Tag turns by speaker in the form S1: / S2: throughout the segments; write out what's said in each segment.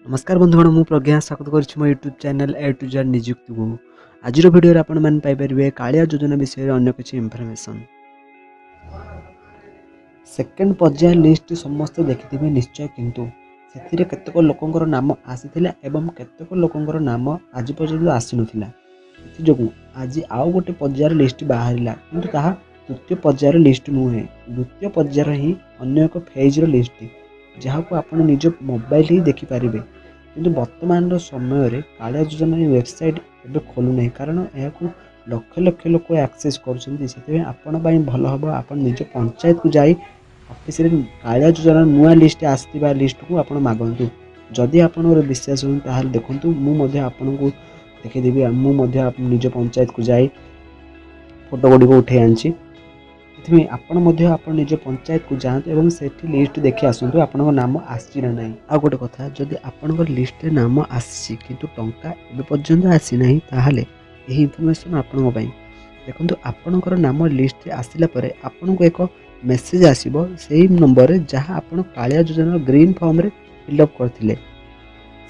S1: नमस्कार बंधुगण मु प्रज्ञा स्वागत करुच्ची मो YouTube channel A to Z निजुक्ति को आज वीडियो आपण मैंने पाइपर कालिया योजना विषय अन्य किसी इनफॉरमेशन सेकेंड पर्याय लिस्ट समस्ते देखिथे निश्चय किंतु से केतक लोकंर नाम आसीथिला एवं केतक लोकंर नाम आज पर्यंत आसी नथिला जो आज आउ गोटे पर्यायर लिस्ट बाहरिला किंतु ताहा तृतीय पर्यायर लिस्ट नुहे द्वितीय पर्यायर ही अन्य एक फेज लिस्ट जहाँ को आप निज मोबाइल ही देखिपारे किंतु वर्तमान समय कालिया योजना वेबसाइट एवं खोलुना कारण यह लक्ष लक्ष लोक एक्सेस कर भल हम आप निज पंचायत को जाई ऑफिस कालिया योजना नुआ लिस्ट आसवा लिस्ट को आप मागतु जदि आप विश्वास हो देखु मुझे आपन को देखीदेवी मुझे निज पंचायत को जाई फोटो गुड़ी उठे आनी आप निज पंचायत को जातु एवं सेठी लिस्ट देखि आसतु आपण नाम आसी ना नहीं। आ गोटे कथा जदि आपण लिस्ट रे नाम आसी किंतु टंका एबे पर्यंत आसी नहीं ताहाले एही इन्फॉर्मेशन आपण देखंतु आपणकर नाम लिस्ट रे आसिला परे आपण को एक मेसेज आसीबो सेही नंबर रे जहां आपण कालिया योजना ग्रीन फॉर्म रे फिल अप करथिले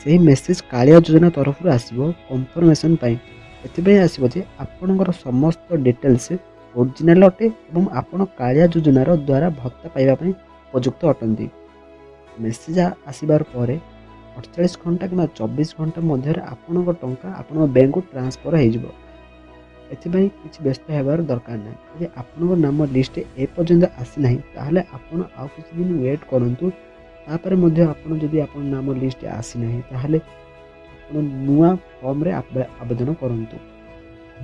S1: सेही मेसेज कालिया योजना तरफ रो आसीबो कंफर्मेशन पई एथिबे आसीबो जे आपणकर समस्त डिटेल्स ओरिजिनल अटे एवं आपण कालिया योजनार द्वारा भत्ता पाइबा उपयुक्त अटंती मेसेज आसबार पर 48 घंटा कि 24 घंटा मध्य आपण टंका आपण बैंक को ट्रांसफर होती किसी व्यस्त होबार दरकार ना यदि आपण नाम लिस्ट ए पर्यंत आसी ना ताहले आपण आउ किसी दिन वेट करूँ तापर जदि आपण नाम लिस्ट आसी ना ताहले आपण नुआ फॉर्म रे आवेदन करूँ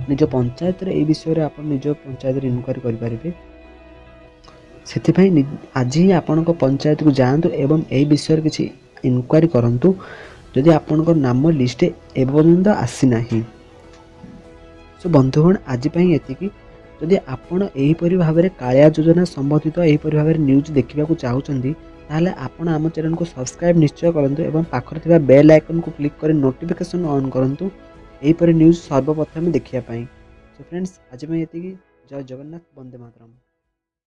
S1: निज पंचायत रे विषय रे आपण निज पंचायत रे इनक्वारी करि परिबे सेथिपई आज ही आपण पंचायत को जातु एवं ए विषय किसी इनक्वारी करंतु जदि आपण नाम लिस्ट एपर्यंत आसी नाही। सो बंधुगण आज एतिकी जदि आपण एहीपरि भाव में कालिया योजना संबंधित एहीपरि भाव न्यूज देखा चाहूँगी ताहले आपण आम चैनल को सब्सक्राइब निश्चय करंतु एवं पाखर थिबा बेल आइकन को क्लिक कर नोटिफिकेशन ऑन करंतु एहीपरि न्यूज सर्वप्रथम देखिया पाई। सो फ्रेंड्स आज एतिकी जय जगन्नाथ वंदे मातरम।